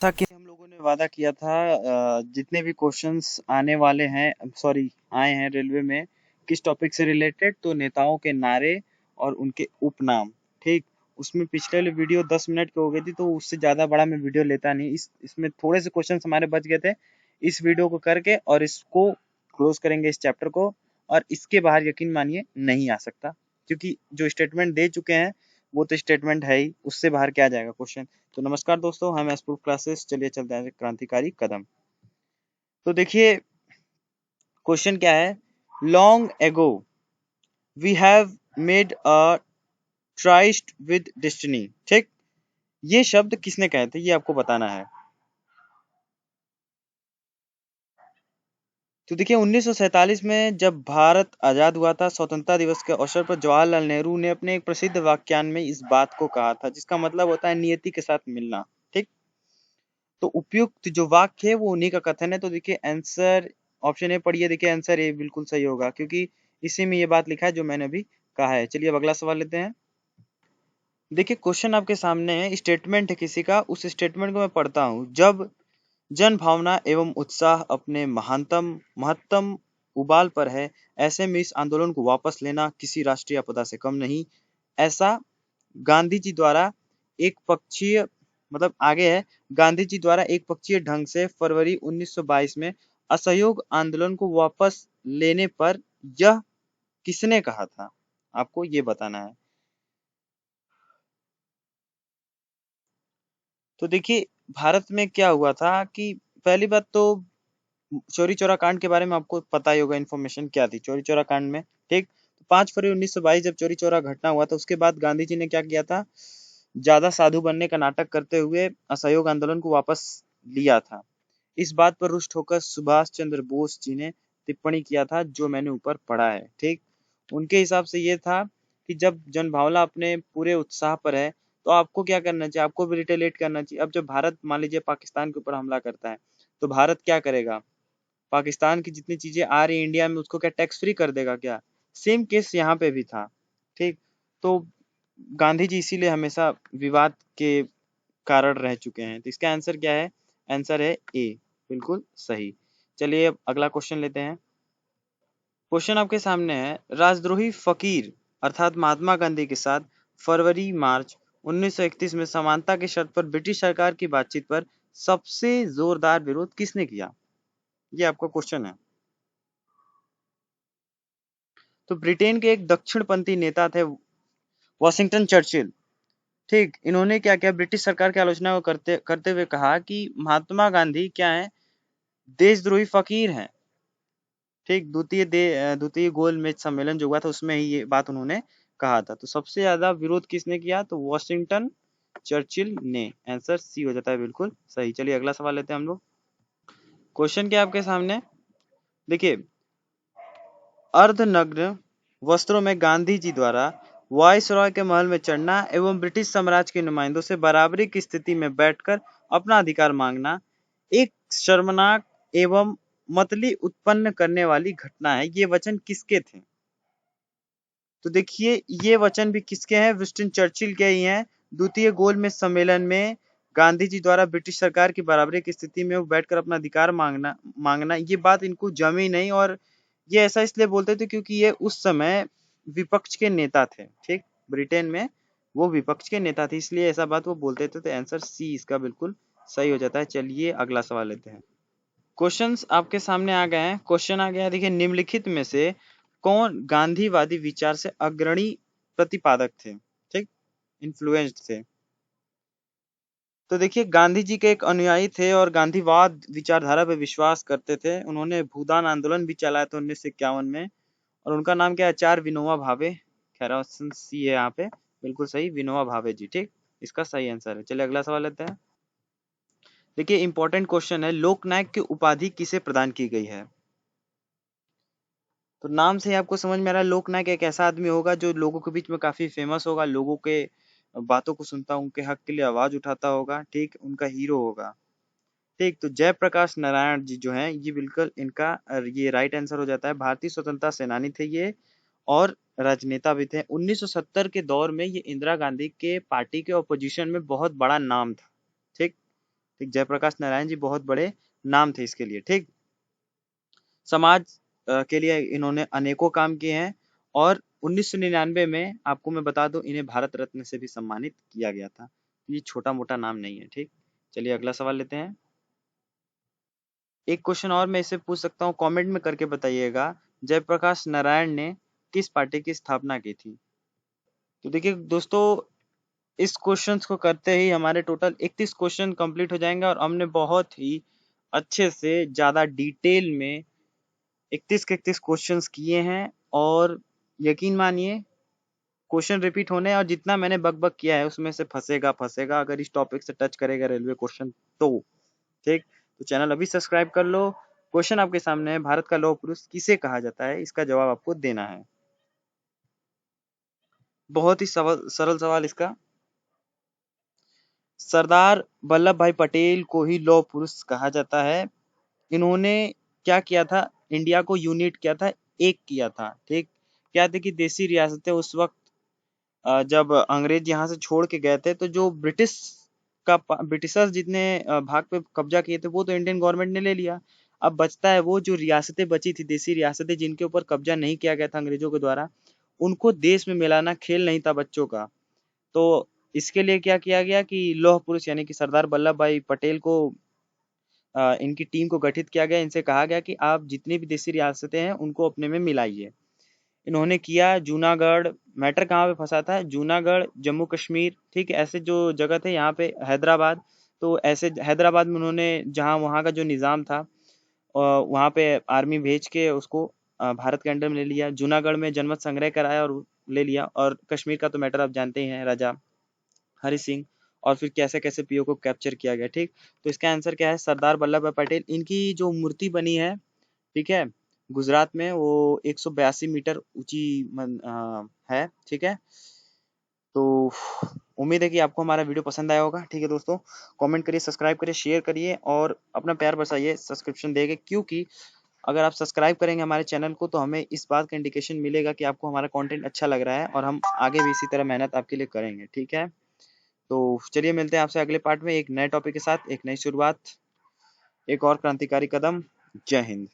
था कि हम लोगों ने वादा किया था जितने भी क्वेश्चंस आने वाले हैं, सॉरी आए हैं रेलवे में, किस टॉपिक से रिलेटेड, तो नेताओं के नारे और उनके उपनाम। ठीक, उसमें पिछले वाले वीडियो 10 मिनट की हो गई थी, तो उससे ज़्यादा बड़ा मैं वीडियो लेता नहीं। इसमें थोड़े से क्वेश्चंस हमारे बच गए थे। इस वीडियो को करके और इसको क्लोज करेंगे, इस चैप्टर को। और इसके बाहर यकीन मानिए नहीं आ सकता, क्योंकि जो स्टेटमेंट दे चुके हैं वो तो स्टेटमेंट है ही, उससे बाहर क्या जाएगा क्वेश्चन। तो नमस्कार दोस्तों, हम एसप्रूफ क्लासेस, चलिए चलते हैं क्रांतिकारी कदम। तो देखिए क्वेश्चन क्या है। Long ago we have made a tryst with destiny. ठीक, ये शब्द किसने कहे थे, ये आपको बताना है। तो देखिए 1947 में जब भारत आजाद हुआ था, स्वतंत्रता दिवस के अवसर पर जवाहरलाल नेहरू ने अपने एक प्रसिद्ध वाक्यान में इस बात को कहा था, जिसका मतलब होता है नियति के साथ मिलना। ठीक, तो उपयुक्त जो वाक्य है वो उन्हीं का कथन है। तो देखिए आंसर ऑप्शन ए पढ़िए। देखिए आंसर ए बिल्कुल सही होगा, क्योंकि इसी में ये बात लिखा है जो मैंने अभी कहा है। चलिए अब अगला सवाल लेते हैं। देखिए क्वेश्चन आपके सामने है, स्टेटमेंट है किसी का, उस स्टेटमेंट को मैं पढ़ता हूँ। जब जन भावना एवं उत्साह अपने महानतम महत्तम उबाल पर है, ऐसे में इस आंदोलन को वापस लेना किसी राष्ट्रीय आपदा से कम नहीं। ऐसा गांधी जी द्वारा एक पक्षीय, मतलब आगे है, गांधी जी द्वारा एक पक्षीय ढंग से फरवरी 1922 में असहयोग आंदोलन को वापस लेने पर यह किसने कहा था, आपको ये बताना है। तो देखिए भारत में क्या हुआ था कि पहली बात तो चौरी चौरा कांड के बारे में आपको पता ही होगा, इन्फॉर्मेशन क्या थी चौरी चौरा कांड में। ठीक, तो 5 फरवरी 1922 जब चौरी चौरा घटना हुआ था, उसके बाद गांधी जी ने क्या किया था, ज्यादा साधु बनने का नाटक करते हुए असहयोग आंदोलन को वापस लिया था। इस बात पर रुष्ट होकर सुभाष चंद्र बोस जी ने टिप्पणी किया था, जो मैंने ऊपर पढ़ा है। ठीक, उनके हिसाब से ये था कि जब जनभावना अपने पूरे उत्साह पर है, तो आपको क्या करना चाहिए, आपको भी रिटेलिएट करना चाहिए। अब जब भारत मान लीजिए पाकिस्तान के ऊपर हमला करता है, तो भारत क्या करेगा, पाकिस्तान की जितनी चीजें आ रही इंडिया में उसको क्या टैक्स फ्री कर देगा क्या। सेम केस यहाँ पे भी था। ठीक, तो गांधी जी इसीलिए हमेशा विवाद के कारण रह चुके हैं। तो इसका आंसर क्या है, आंसर है ए, बिल्कुल सही। चलिए अब अगला क्वेश्चन लेते हैं। क्वेश्चन आपके सामने है, राजद्रोही फकीर अर्थात महात्मा गांधी के साथ फरवरी मार्च 1931 में समानता की शर्त पर ब्रिटिश सरकार की बातचीत पर सबसे जोरदार विरोध किसने किया, ये आपका क्वेश्चन है। तो ब्रिटेन के एक दक्षिणपंथी नेता थे वॉशिंगटन चर्चिल। ठीक, इन्होंने क्या किया, ब्रिटिश सरकार की आलोचना को करते करते हुए कहा कि महात्मा गांधी क्या है, देशद्रोही फकीर हैं। ठीक, द्वितीय गोल मेज सम्मेलन जो हुआ था उसमें ही ये बात उन्होंने कहा था। तो सबसे ज्यादा विरोध किसने किया, तो वॉशिंगटन चर्चिल ने। आंसर सी हो जाता है, बिल्कुल सही। चलिए अगला सवाल लेते हैं हम लोग। क्वेश्चन क्या है आपके सामने, देखिए अर्धनग्न वस्त्रों में गांधी जी द्वारा वायसरॉय के महल में चढ़ना एवं ब्रिटिश साम्राज्य के नुमाइंदों से बराबरी की स्थिति में बैठकर अपना अधिकार मांगना एक शर्मनाक एवं मतली उत्पन्न करने वाली घटना है। ये वचन किसके थे, तो देखिए ये वचन भी किसके हैं, विंस्टन चर्चिल के ही हैं। द्वितीय गोल में सम्मेलन में गांधी जी द्वारा ब्रिटिश सरकार की बराबरी की स्थिति में वो बैठकर अपना अधिकार मांगना मांगना ये बात इनको जमी नहीं। और ये ऐसा इसलिए बोलते थे क्योंकि ये उस समय विपक्ष के नेता थे। ठीक, ब्रिटेन में वो विपक्ष के नेता थे, इसलिए ऐसा बात वो बोलते थे। तो आंसर सी इसका बिल्कुल सही हो जाता है। चलिए अगला सवाल लेते हैं। क्वेश्चंस आपके सामने आ गए हैं। क्वेश्चन आ गया है, देखिए निम्नलिखित में से कौन गांधीवादी विचार से अग्रणी प्रतिपादक थे, ठीक, इन्फ्लुएंस्ड थे। तो देखिए गांधी जी के एक अनुयायी थे और गांधीवाद विचारधारा पे विश्वास करते थे। उन्होंने भूदान आंदोलन भी चलाया था 1951 में। और उनका नाम क्या है, आचार्य विनोबा भावे। खैर ऑप्शन सी है यहाँ पे, बिल्कुल सही, विनोबा भावे जी। ठीक, इसका सही आंसर है। चलिए अगला सवाल लेते हैं। देखिए इंपॉर्टेंट क्वेश्चन है, लोकनायक की उपाधि किसे प्रदान की गई है। तो नाम से ही आपको समझ में आ रहा है, लोकनायक एक ऐसा आदमी होगा जो लोगों के बीच में काफी फेमस होगा, लोगों के बातों को सुनता, उनके हक के लिए आवाज उठाता होगा। ठीक, उनका हीरो होगा। ठीक, तो जयप्रकाश नारायण जी जो हैं, ये बिल्कुल इनका ये राइट आंसर हो जाता है। भारतीय स्वतंत्रता सेनानी थे ये और राजनेता भी थे। 1970 के दौर में ये इंदिरा गांधी के पार्टी के ऑपोजिशन में बहुत बड़ा नाम था। ठीक, ठीक, जयप्रकाश नारायण जी बहुत बड़े नाम थे इसके लिए। ठीक, समाज के लिए इन्होंने अनेकों काम किए हैं और 1999 में आपको मैं बता दूं इन्हें भारत रत्न से भी सम्मानित किया गया था। ये छोटा मोटा नाम नहीं है। ठीक, चलिए अगला सवाल लेते हैं। एक क्वेश्चन और मैं इसे पूछ सकता हूँ, कमेंट में करके बताइएगा, जयप्रकाश नारायण ने किस पार्टी की स्थापना की थी? तो देखिए दोस्तों, इस क्वेश्चंस को करते ही हमारे टोटल 31 क्वेश्चन कंप्लीट हो जाएंगे और हमने बहुत ही अच्छे से ज्यादा डिटेल में 31 के 31 क्वेश्चंस किए हैं। और यकीन मानिए क्वेश्चन रिपीट होने और जितना मैंने बक बक किया है उसमें से फंसेगा फंसेगा अगर इस टॉपिक से टच करेगा रेलवे क्वेश्चन तो। ठीक, तो चैनल अभी सब्सक्राइब कर लो। क्वेश्चन आपके सामने है, भारत का लौह पुरुष किसे कहा जाता है? इसका जवाब आपको देना है। बहुत ही सरल सवाल इसका, सरदार वल्लभ भाई पटेल को ही लौह पुरुष कहा जाता है। इन्होंने क्या किया था? इंडिया को यूनिट किया था, एक किया था। ठीक, क्या थी कि देसी रियासतें उस वक्त जब अंग्रेज यहाँ से छोड़ के गए थे तो जो ब्रिटिशर्स जितने भाग पे कब्जा किए थे वो तो इंडियन गवर्नमेंट ने ले लिया। अब बचता है वो जो रियासतें बची थी, देसी रियासतें जिनके ऊपर कब्जा नहीं किया गया था अंग्रेजों के द्वारा, उनको देश में मिलाना खेल नहीं था बच्चों का। तो इसके लिए क्या किया गया कि लौह पुरुष यानी कि सरदार वल्लभ भाई पटेल को इनकी टीम को गठित किया गया। इनसे कहा गया कि आप जितनी भी देसी रियासतें हैं उनको अपने में मिलाइए। इन्होंने किया। जूनागढ़, मैटर कहाँ पे फंसा था? जूनागढ़, जम्मू कश्मीर, ठीक है, ऐसे जो जगह थे, यहाँ पे हैदराबाद। तो ऐसे हैदराबाद में उन्होंने जहाँ वहाँ का जो निज़ाम था वहाँ पे आर्मी भेज के उसको भारत के अंडर में ले लिया। जूनागढ़ में जनमत संग्रह कराया और ले लिया। और कश्मीर का तो मैटर आप जानते ही हैं, राजा हरि सिंह। और फिर कैसे कैसे पीओ को कैप्चर किया गया। ठीक, तो इसका आंसर क्या है? सरदार वल्लभ भाई पटेल। इनकी जो मूर्ति बनी है, ठीक है, गुजरात में, वो 182 मीटर ऊंची है। ठीक है, तो उम्मीद है कि आपको हमारा वीडियो पसंद आया होगा। ठीक है दोस्तों, कमेंट करिए, सब्सक्राइब करिए, शेयर करिए और अपना प्यार बरसाइए सब्सक्रिप्शन देके, क्योंकि अगर आप सब्सक्राइब करेंगे हमारे चैनल को तो हमें इस बात का इंडिकेशन मिलेगा कि आपको हमारा कंटेंट अच्छा लग रहा है और हम आगे भी इसी तरह मेहनत आपके लिए करेंगे। ठीक है, तो चलिए मिलते हैं आपसे अगले पार्ट में एक नए टॉपिक के साथ, एक नई शुरुआत, एक और क्रांतिकारी कदम। जय हिंद।